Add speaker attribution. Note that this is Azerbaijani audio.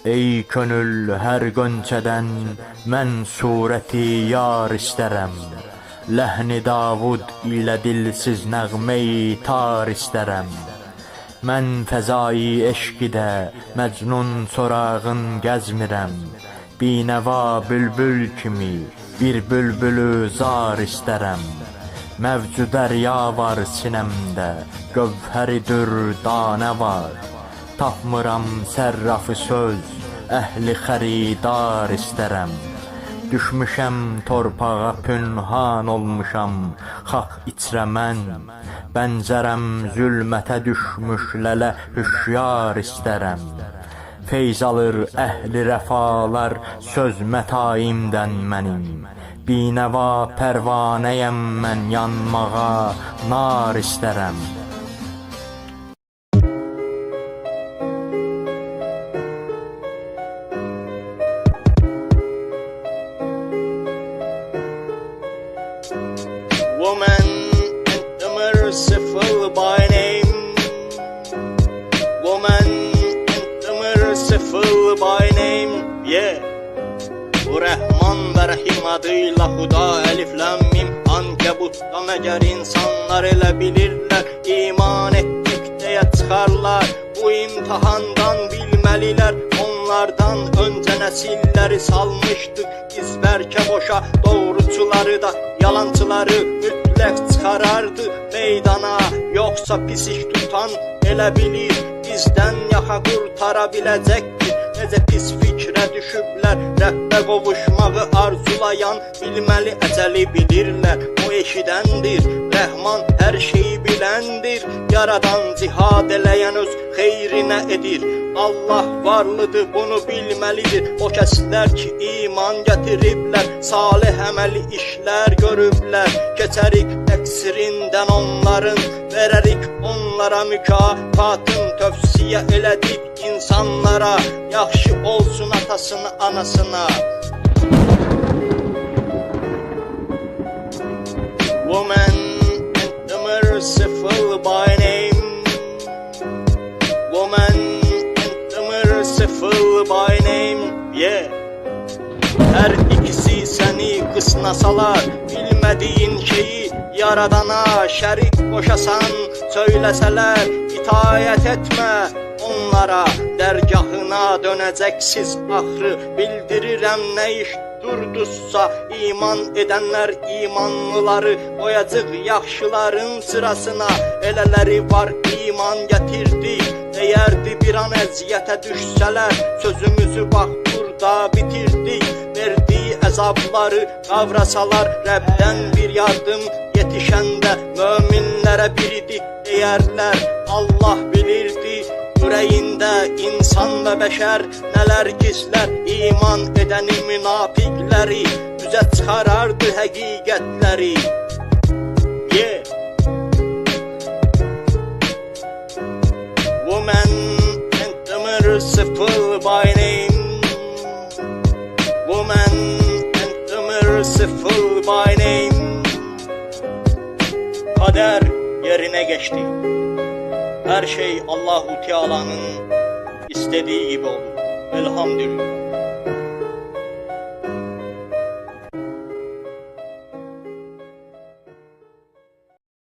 Speaker 1: Ey könül hər gönçədən mən surəti yar istərəm. Ləhni Davud ilə dilsiz nəğməyi tar istərəm. Mən fəzai eşqidə məcnun sorağın gəzmirəm. Binəva bülbül kimi bir bülbülü zar istərəm. Mevcu dərya var sinəmdə, gövhəridir danə var. Tapmıram sərrafı söz, əhli xəridar istərəm. Düşmüşəm torpağa pünhan olmuşam, xaq içrə mən. Bənzərəm zülmətə düşmüş lələ hüşyar istərəm. Feyz alır əhli rəfalar söz mətaimdən mənim. Binəva pərvanəyəm mən yanmağa nar istərəm.
Speaker 2: Woman and merciful by name. Woman and merciful by name. Yeah. Bu Rəhman və Rəhim adıyla Xuda əlifləm mim. Ankebutda məgər insanlar elə bilirlər, iman etdik deyə çıxarlar. Bu imtihandan bilməlilər, onlardan öncə nəsilləri salmışdıq. Biz bəlkə boşa doğruçuları da yalançıları mütləq çıxarardı meydana. Yoxsa pis iş tutan elə bilir, bizdən yaxa qurtara biləcəkdir. Necə pis fikrə düşüblər, Rəbbə qovuşmağı arzulayan bilməli əcəli bilirlər. O eşidəndir, Rəhman hər şeyi biləndir. Yaradan cihad eləyən öz xeyrinə edir. Allah varlıdır, bunu bilməlidir. O kəslər ki iman gətiriblər, salih əməli işlər görüblər. Keçərik təqsirindən onların, verərik onlara mükafatın. Tövsiyə elədik insanlara, yaxşı olsun atasını anasına. Woman and the merciful by name. Woman and the merciful by name. Yeah. Hər ikisi səni qısnasalar, bilmədiyin şeyi yaradana şərik qoşasan, söyləsələr itayət etmə onlara. Dərgahına dönəcəksiz axırı, bildirirəm nə iş durduzsa. İman edənlər imanlıları qoyacaq yaxşıların sırasına. Elələri var iman gətirdi, deyərdi bir an əziyyətə düşsələr. Sözümüzü bax burada bitirdik, verdiyi əzabları qavrasalar. Rəbdən bir yardım yetişəndə möminlərə biridik deyərlər. Allah bilirdi ürəyində insan və bəşər nələr gizlər. İman edəni münafiqləri üzə çıxarardı həqiqətləri. Yeah. Woman and the merciful by name. Woman and the merciful by name. Kader yerine geçti. Her şey Allahu Teala'nın istediği gibi oldu. Elhamdülillah.